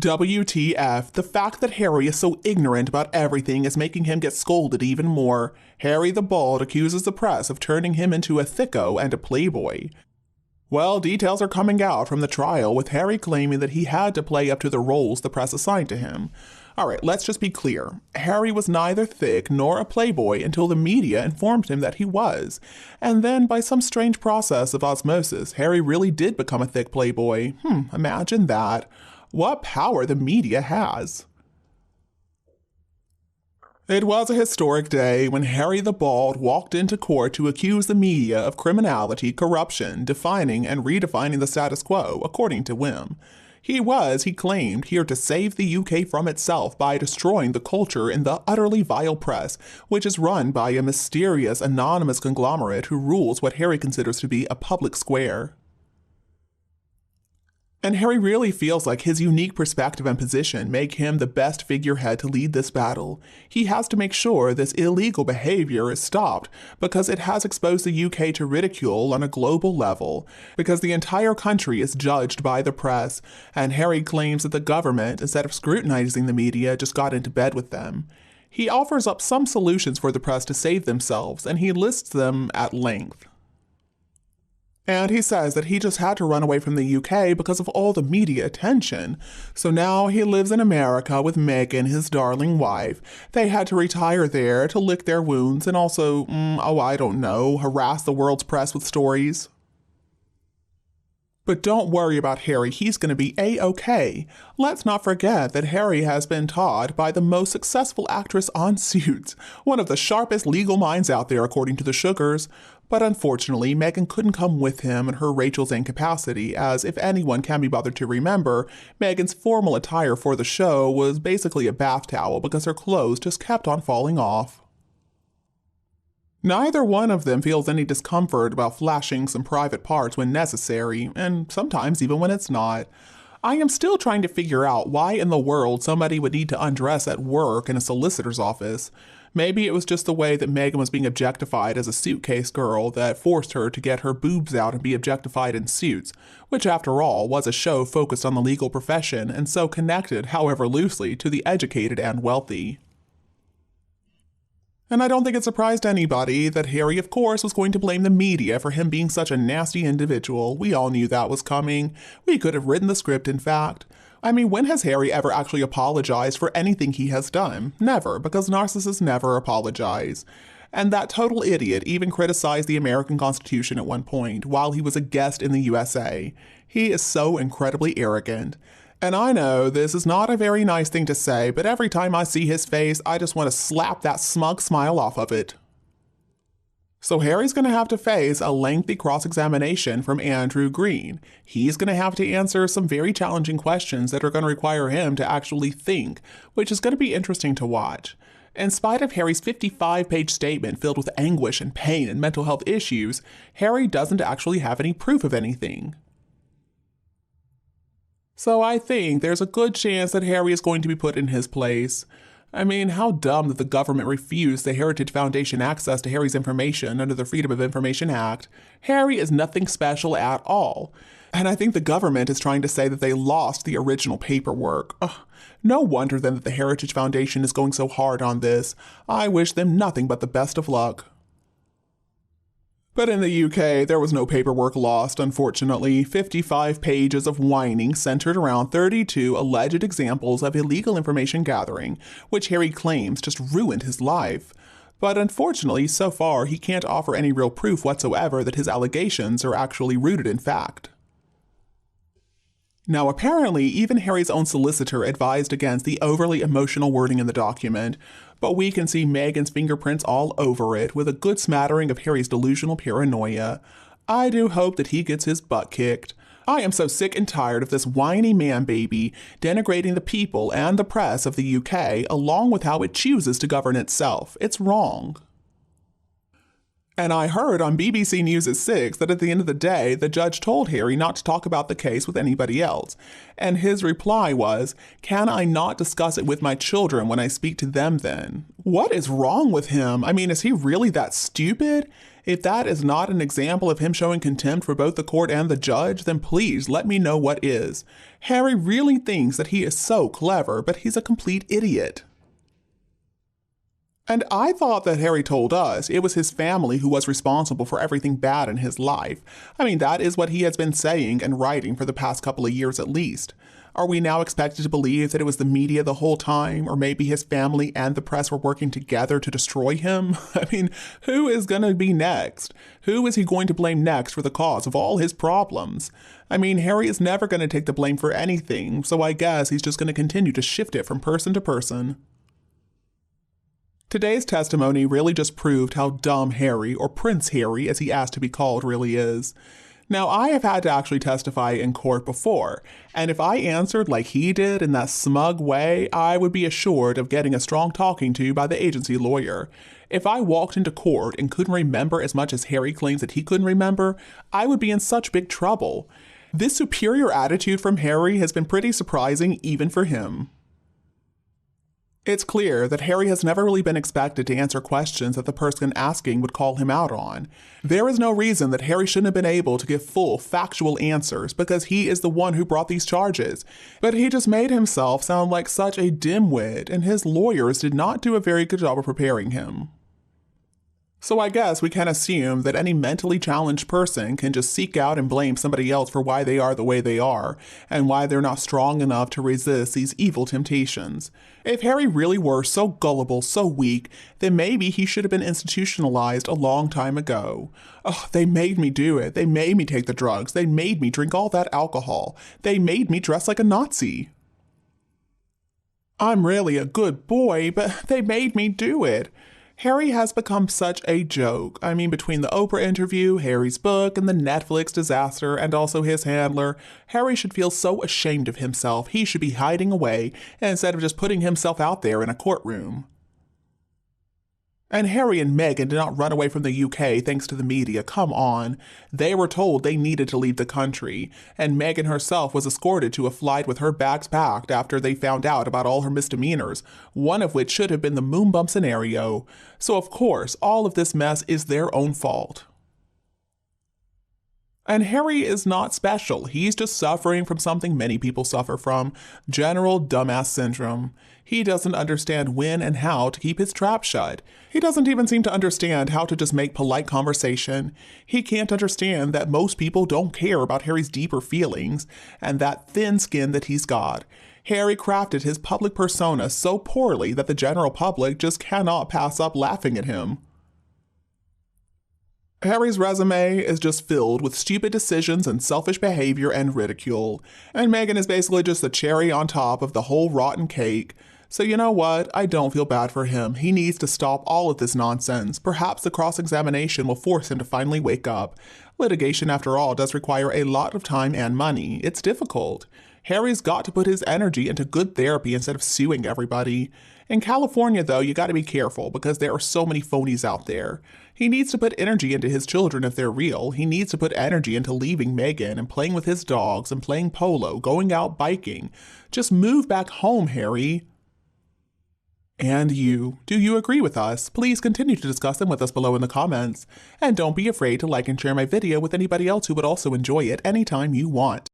WTF, the fact that Harry is so ignorant about everything is making him get scolded even more. Harry the Bald accuses the press of turning him into a thicko and a playboy. Well, details are coming out from the trial, with Harry claiming that he had to play up to the roles the press assigned to him. Alright, let's just be clear. Harry was neither thick nor a playboy until the media informed him that he was. And then, by some strange process of osmosis, Harry really did become a thick playboy. Imagine that. What power the media has. It was a historic day when Harry the Bald walked into court to accuse the media of criminality, corruption, defining and redefining the status quo, according to Wim. He claimed, here to save the UK from itself by destroying the culture in the utterly vile press, which is run by a mysterious, anonymous conglomerate who rules what Harry considers to be a public square. And Harry really feels like his unique perspective and position make him the best figurehead to lead this battle. He has to make sure this illegal behavior is stopped because it has exposed the UK to ridicule on a global level, because the entire country is judged by the press, and Harry claims that the government, instead of scrutinizing the media, just got into bed with them. He offers up some solutions for the press to save themselves, and he lists them at length. And he says that he just had to run away from the UK because of all the media attention. So now he lives in America with Meghan, his darling wife. They had to retire there to lick their wounds and also, harass the world's press with stories. But don't worry about Harry, he's going to be A-OK. Let's not forget that Harry has been taught by the most successful actress on Suits, one of the sharpest legal minds out there according to the Sugars. But unfortunately, Meghan couldn't come with him in her Rachel's incapacity, as if anyone can be bothered to remember, Meghan's formal attire for the show was basically a bath towel because her clothes just kept on falling off. Neither one of them feels any discomfort about flashing some private parts when necessary, and sometimes even when it's not. I am still trying to figure out why in the world somebody would need to undress at work in a solicitor's office. Maybe it was just the way that Meghan was being objectified as a suitcase girl that forced her to get her boobs out and be objectified in Suits, which after all was a show focused on the legal profession and so connected, however loosely, to the educated and wealthy. And I don't think it surprised anybody that Harry, of course, was going to blame the media for him being such a nasty individual. We all knew that was coming. We could have written the script, in fact. I mean, when has Harry ever actually apologized for anything he has done? Never, because narcissists never apologize. And that total idiot even criticized the American Constitution at one point, while he was a guest in the USA. He is so incredibly arrogant. And I know this is not a very nice thing to say, but every time I see his face, I just want to slap that smug smile off of it. So Harry's going to have to face a lengthy cross-examination from Andrew Green. He's going to have to answer some very challenging questions that are going to require him to actually think, which is going to be interesting to watch. In spite of Harry's 55-page statement filled with anguish and pain and mental health issues, Harry doesn't actually have any proof of anything. So I think there's a good chance that Harry is going to be put in his place. I mean, how dumb that the government refused the Heritage Foundation access to Harry's information under the Freedom of Information Act. Harry is nothing special at all. And I think the government is trying to say that they lost the original paperwork. Ugh, no wonder then that the Heritage Foundation is going so hard on this. I wish them nothing but the best of luck. But in the UK, there was no paperwork lost, unfortunately. 55 pages of whining centered around 32 alleged examples of illegal information gathering, which Harry claims just ruined his life. But unfortunately, so far, he can't offer any real proof whatsoever that his allegations are actually rooted in fact. Now, apparently, even Harry's own solicitor advised against the overly emotional wording in the document, but we can see Meghan's fingerprints all over it with a good smattering of Harry's delusional paranoia. I do hope that he gets his butt kicked. I am so sick and tired of this whiny man-baby denigrating the people and the press of the UK along with how it chooses to govern itself. It's wrong. And I heard on BBC News at 6 that at the end of the day, the judge told Harry not to talk about the case with anybody else. And his reply was, "Can I not discuss it with my children when I speak to them then?" What is wrong with him? I mean, is he really that stupid? If that is not an example of him showing contempt for both the court and the judge, then please let me know what is. Harry really thinks that he is so clever, but he's a complete idiot. And I thought that Harry told us it was his family who was responsible for everything bad in his life. I mean, that is what he has been saying and writing for the past couple of years at least. Are we now expected to believe that it was the media the whole time, or maybe his family and the press were working together to destroy him? I mean, who is going to be next? Who is he going to blame next for the cause of all his problems? I mean, Harry is never going to take the blame for anything, so I guess he's just going to continue to shift it from person to person. Today's testimony really just proved how dumb Harry, or Prince Harry as he asked to be called, really is. Now, I have had to actually testify in court before, and if I answered like he did in that smug way, I would be assured of getting a strong talking to by the agency lawyer. If I walked into court and couldn't remember as much as Harry claims that he couldn't remember, I would be in such big trouble. This superior attitude from Harry has been pretty surprising even for him. It's clear that Harry has never really been expected to answer questions that the person asking would call him out on. There is no reason that Harry shouldn't have been able to give full, factual answers because he is the one who brought these charges. But he just made himself sound like such a dimwit, and his lawyers did not do a very good job of preparing him. So I guess we can assume that any mentally challenged person can just seek out and blame somebody else for why they are the way they are, and why they're not strong enough to resist these evil temptations. If Harry really were so gullible, so weak, then maybe he should have been institutionalized a long time ago. Oh, they made me do it. They made me take the drugs. They made me drink all that alcohol. They made me dress like a Nazi. I'm really a good boy, but they made me do it. Harry has become such a joke. I mean, between the Oprah interview, Harry's book, and the Netflix disaster, and also his handler, Harry should feel so ashamed of himself he should be hiding away instead of just putting himself out there in a courtroom. And Harry and Meghan did not run away from the UK thanks to the media, come on. They were told they needed to leave the country, and Meghan herself was escorted to a flight with her bags packed after they found out about all her misdemeanors, one of which should have been the moon bump scenario. So of course, all of this mess is their own fault. And Harry is not special. He's just suffering from something many people suffer from, general dumbass syndrome. He doesn't understand when and how to keep his trap shut. He doesn't even seem to understand how to just make polite conversation. He can't understand that most people don't care about Harry's deeper feelings and that thin skin that he's got. Harry crafted his public persona so poorly that the general public just cannot pass up laughing at him. Harry's resume is just filled with stupid decisions and selfish behavior and ridicule, and Meghan is basically just the cherry on top of the whole rotten cake. So you know what? I don't feel bad for him. He needs to stop all of this nonsense. Perhaps the cross-examination will force him to finally wake up. Litigation, after all, does require a lot of time and money. It's difficult. Harry's got to put his energy into good therapy instead of suing everybody. In California, though, you gotta be careful because there are so many phonies out there. He needs to put energy into his children if they're real. He needs to put energy into leaving Meghan and playing with his dogs and playing polo, going out biking. Just move back home, Harry. And you, do you agree with us? Please continue to discuss them with us below in the comments. And don't be afraid to like and share my video with anybody else who would also enjoy it anytime you want.